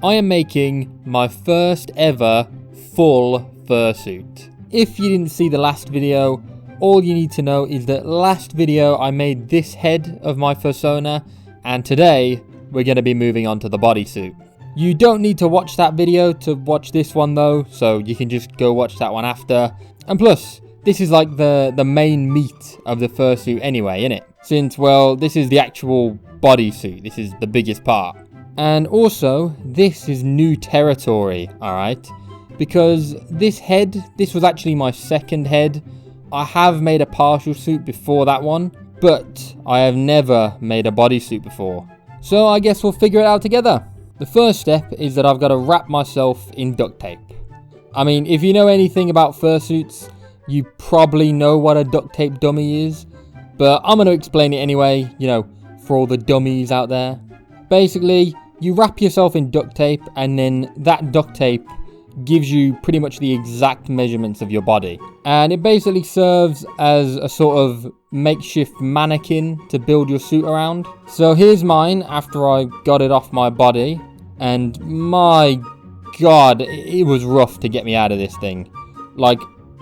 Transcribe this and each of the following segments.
I am making my first ever full fursuit. If you didn't see the last video, all you need to know is that last video I made this head of my fursona, and today we're going to be moving on to the bodysuit. You don't need to watch that video to watch this one though, so you can just go watch that one after. And plus, this is like the main meat of the fursuit anyway, innit? Since, well, this is the actual bodysuit. This is the biggest part. And also, this is new territory, alright? Because this was actually my second head. I have made a partial suit before that one, but I have never made a bodysuit before. So I guess we'll figure it out together. The first step is that I've got to wrap myself in duct tape. I mean, if you know anything about fursuits, you probably know what a duct tape dummy is, but I'm going to explain it anyway, you know, for all the dummies out there. Basically, you wrap yourself in duct tape, and then that duct tape gives you pretty much the exact measurements of your body. And it basically serves as a sort of makeshift mannequin to build your suit around. So here's mine after I got it off my body, and my god, it was rough to get me out of this thing. Like,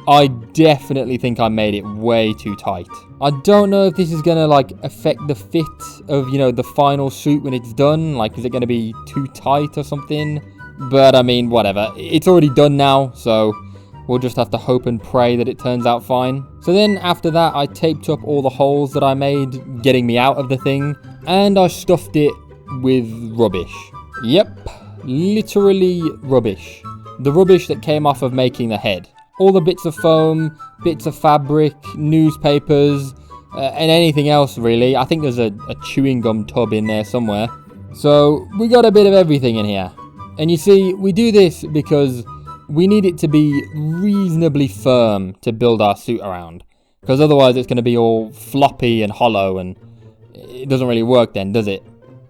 I definitely think I made it way too tight. I don't know if this is gonna like affect the fit of, you know, the final suit when it's done. Like, is it gonna be too tight or something? But I mean, whatever. It's already done now, so we'll just have to hope and pray that it turns out fine. So then after that, I taped up all the holes that I made, getting me out of the thing, and I stuffed it with rubbish. Yep, literally rubbish. The rubbish that came off of making the head. All the bits of foam, bits of fabric, newspapers, and anything else really. I think there's a chewing gum tub in there somewhere. So we got a bit of everything in here. And you see, we do this because we need it to be reasonably firm to build our suit around. Because otherwise it's going to be all floppy and hollow, and it doesn't really work then, does it?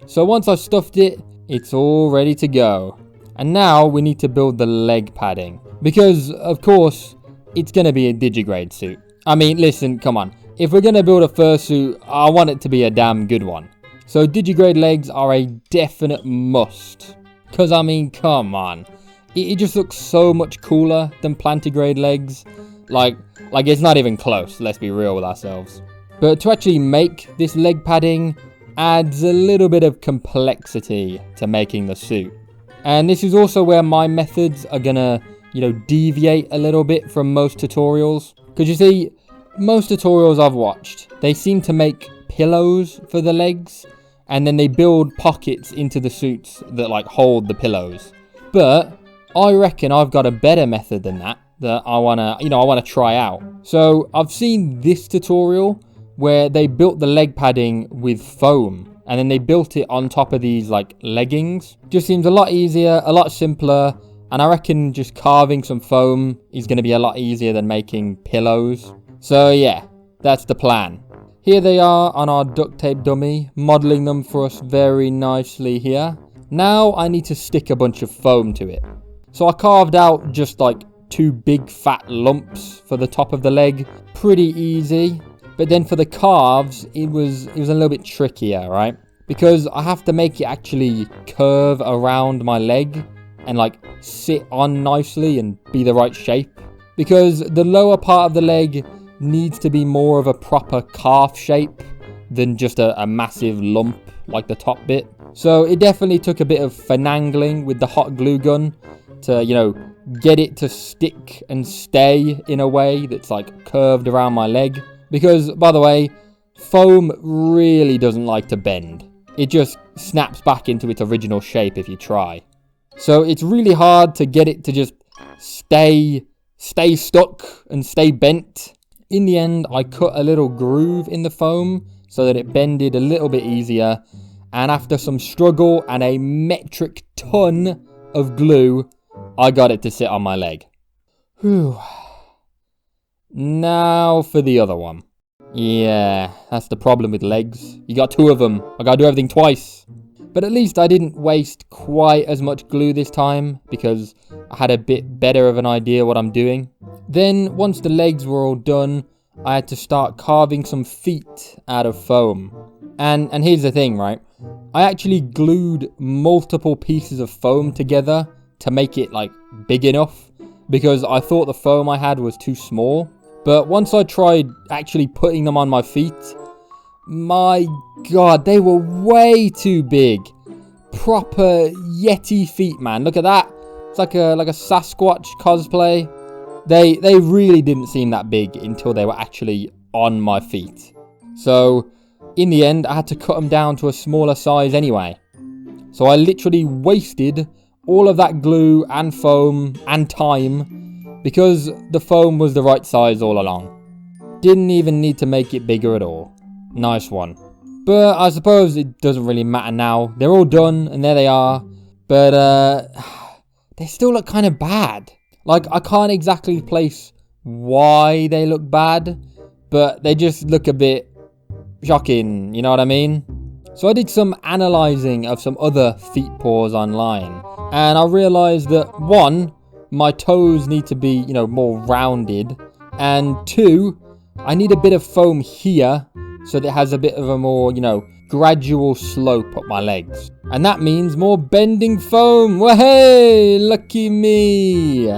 So once I've stuffed it, it's all ready to go. And now we need to build the leg padding. Because, of course, it's going to be a DIGITIGRADE suit. I mean, listen, come on. If we're going to build a fursuit, I want it to be a damn good one. So DIGITIGRADE legs are a definite must. Because, I mean, come on. It just looks so much cooler than plantigrade legs. Like it's not even close, let's be real with ourselves. But to actually make this leg padding adds a little bit of complexity to making the suit. And this is also where my methods are gonna, you know, deviate a little bit from most tutorials. Because you see, most tutorials I've watched, they seem to make pillows for the legs, and then they build pockets into the suits that like hold the pillows. But I reckon I've got a better method than that I wanna try out. So I've seen this tutorial where they built the leg padding with foam, and then they built it on top of these like leggings. Just seems a lot easier, a lot simpler, and I reckon just carving some foam is going to be a lot easier than making pillows. So yeah, that's the plan. Here they are on our duct tape dummy, modeling them for us very nicely here. Now I need to stick a bunch of foam to it. So I carved out just like 2 big fat lumps for the top of the leg. Pretty easy. But then for the calves, it was a little bit trickier, right? Because I have to make it actually curve around my leg and like sit on nicely and be the right shape. Because the lower part of the leg needs to be more of a proper calf shape than just a massive lump like the top bit. So it definitely took a bit of finagling with the hot glue gun to, you know, get it to stick and stay in a way that's like curved around my leg. Because, by the way, foam really doesn't like to bend. It just snaps back into its original shape if you try. So it's really hard to get it to just stay stuck and stay bent. In the end, I cut a little groove in the foam so that it bended a little bit easier. And after some struggle and a metric ton of glue, I got it to sit on my leg. Whew. Now for the other one. Yeah, that's the problem with legs. You got 2 of them. I gotta do everything twice. But at least I didn't waste quite as much glue this time, because I had a bit better of an idea what I'm doing. Then, once the legs were all done, I had to start carving some feet out of foam. And here's the thing, right? I actually glued multiple pieces of foam together to make it like big enough, because I thought the foam I had was too small. But once I tried actually putting them on my feet, my god, they were way too big. Proper Yeti feet, man. Look at that. It's like a Sasquatch cosplay. They really didn't seem that big until they were actually on my feet. So in the end, I had to cut them down to a smaller size anyway. So I literally wasted all of that glue and foam and time because the foam was the right size all along. Didn't even need to make it bigger at all. Nice one. But I suppose it doesn't really matter now. They're all done and there they are. But they still look kind of bad. Like, I can't exactly place why they look bad, but they just look a bit shocking, you know what I mean? So I did some analysing of some other feet paws online, and I realised that 1, my toes need to be, more rounded, and 2, I need a bit of foam here so that it has a bit of a more, gradual slope up my legs. And that means more bending foam. Wahey! Lucky me!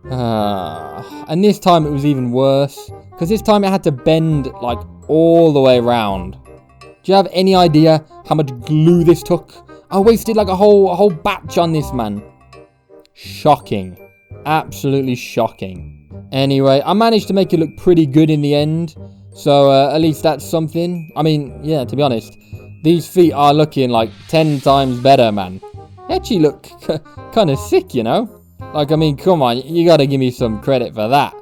And this time it was even worse, because this time it had to bend like all the way around. Do you have any idea how much glue this took? I wasted like a whole batch on this, man. Shocking. Absolutely shocking. Anyway, I managed to make it look pretty good in the end. So at least that's something. I mean, yeah, to be honest, these feet are looking like 10 times better, man. They actually look kind of sick, Like, I mean, come on, you gotta give me some credit for that.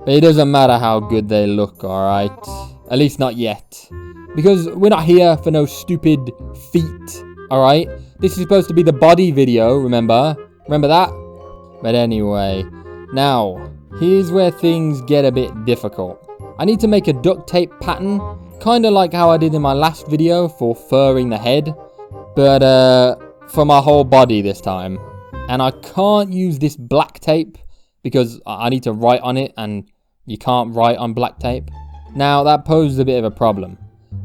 But it doesn't matter how good they look, alright? At least not yet. Because we're not here for no stupid feet, alright? This is supposed to be the body video, remember? Remember that? But anyway, now, here's where things get a bit difficult. I need to make a duct tape pattern, kind of like how I did in my last video for furring the head. But, for my whole body this time. And I can't use this black tape because I need to write on it and you can't write on black tape. Now that poses a bit of a problem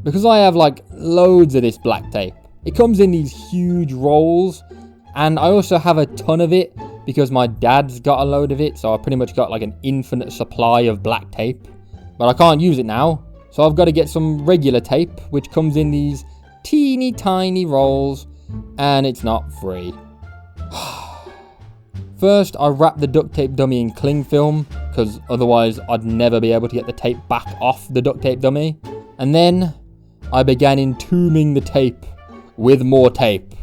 because I have like loads of this black tape. It comes in these huge rolls and I also have a ton of it because my dad's got a load of it. So I pretty much got like an infinite supply of black tape, but I can't use it now. So I've got to get some regular tape, which comes in these teeny tiny rolls and it's not free. First, I wrapped the duct tape dummy in cling film, because otherwise I'd never be able to get the tape back off the duct tape dummy. And then, I began entombing the tape with more tape.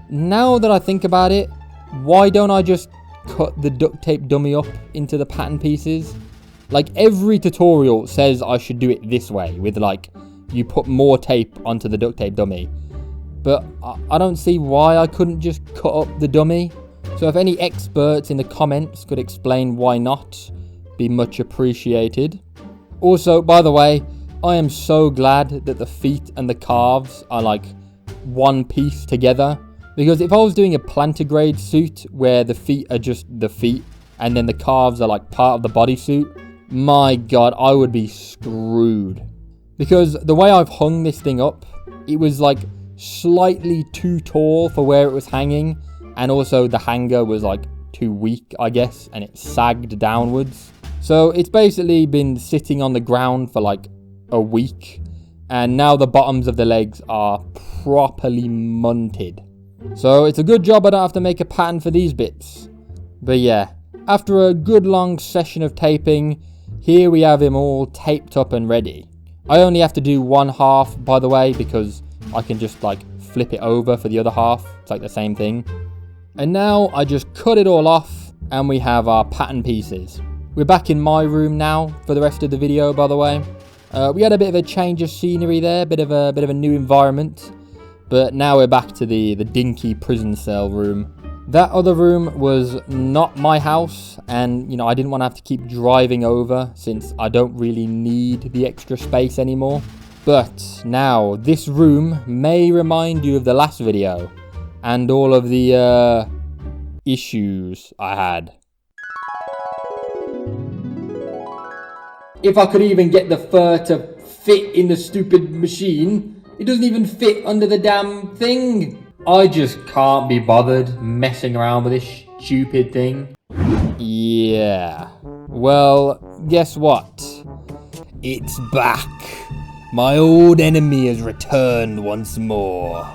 Now that I think about it, why don't I just cut the duct tape dummy up into the pattern pieces? Like, every tutorial says I should do it this way, with like, you put more tape onto the duct tape dummy. But I don't see why I couldn't just cut up the dummy. So if any experts in the comments could explain why not, be much appreciated. Also, by the way, I am so glad that the feet and the calves are like one piece together. Because if I was doing a plantigrade suit where the feet are just the feet and then the calves are like part of the bodysuit, my god, I would be screwed. Because the way I've hung this thing up, it was like slightly too tall for where it was hanging. And also the hanger was like too weak, I guess, and it sagged downwards. So it's basically been sitting on the ground for like a week. And now the bottoms of the legs are properly munted. So it's a good job I don't have to make a pattern for these bits. But yeah, after a good long session of taping, here we have him all taped up and ready. I only have to do one half, by the way, because I can just like flip it over for the other half. It's like the same thing. And now I just cut it all off and we have our pattern pieces. We're back in my room now for the rest of the video, by the way. We had a bit of a change of scenery there, bit of a new environment. But now we're back to the dinky prison cell room. That other room was not my house and, I didn't want to have to keep driving over since I don't really need the extra space anymore. But now this room may remind you of the last video. And all of the issues I had. If I could even get the fur to fit in the stupid machine, It doesn't even fit under the damn thing. I just can't be bothered messing around with this stupid thing. Yeah. Well, guess what? It's back. My old enemy has returned once more.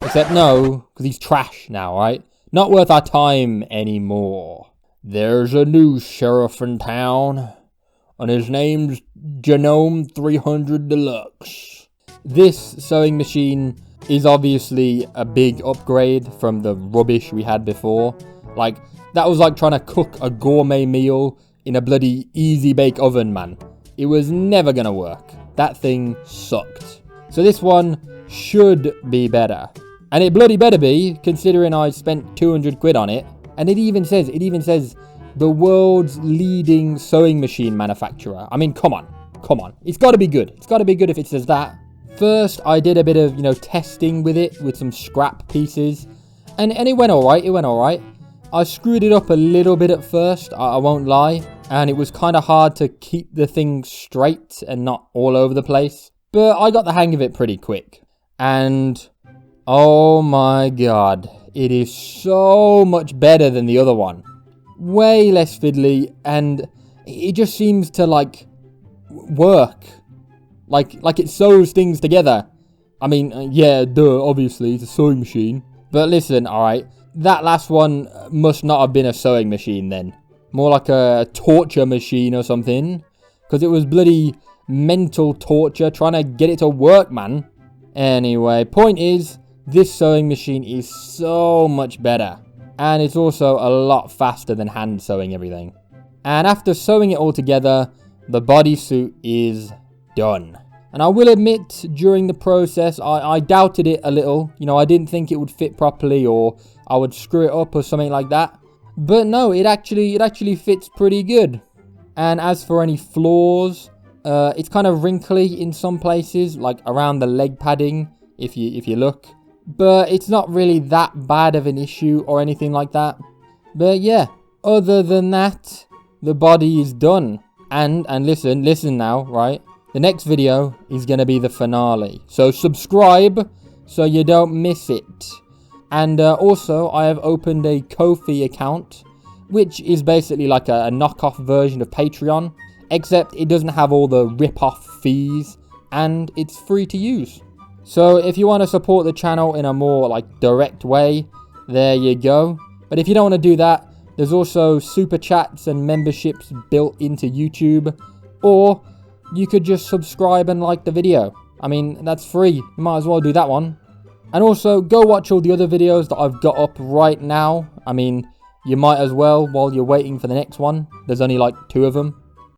Except no, because he's trash now, right? Not worth our time anymore. There's a new sheriff in town, and his name's Genome 300 Deluxe. This sewing machine is obviously a big upgrade from the rubbish we had before. Like, that was like trying to cook a gourmet meal in a bloody easy bake oven, man. It was never gonna work. That thing sucked. So this one should be better. And it bloody better be, considering I spent 200 quid on it. And it even says the world's leading sewing machine manufacturer. I mean, come on. It's gotta be good. It's gotta be good if it says that. First, I did a bit of, testing with it with some scrap pieces. And it went alright. I screwed it up a little bit at first, I won't lie. And it was kind of hard to keep the thing straight and not all over the place. But I got the hang of it pretty quick. And oh my god, it is so much better than the other one. Way less fiddly, and it just seems to work. Like it sews things together. I mean, yeah, duh, obviously, it's a sewing machine. But listen, alright, that last one must not have been a sewing machine then. More like a torture machine or something. Because it was bloody mental torture trying to get it to work, man. Anyway, point is, this sewing machine is so much better. And it's also a lot faster than hand sewing everything. And after sewing it all together, the bodysuit is done. And I will admit, during the process, I doubted it a little. I didn't think it would fit properly, or I would screw it up or something like that. But no, it actually fits pretty good. And as for any flaws, it's kind of wrinkly in some places, like around the leg padding, if you look. But it's not really that bad of an issue or anything like that. But yeah, other than that, the body is done. And listen now, right? The next video is going to be the finale. So subscribe so you don't miss it. And also, I have opened a Ko-fi account, which is basically like a knockoff version of Patreon, except it doesn't have all the rip-off fees, and it's free to use. So if you want to support the channel in a more direct way, there you go. But if you don't want to do that, there's also super chats and memberships built into YouTube, or you could just subscribe and like the video. I mean, that's free. You might as well do that one. And also, go watch all the other videos that I've got up right now. I mean, you might as well while you're waiting for the next one. There's only 2 of them.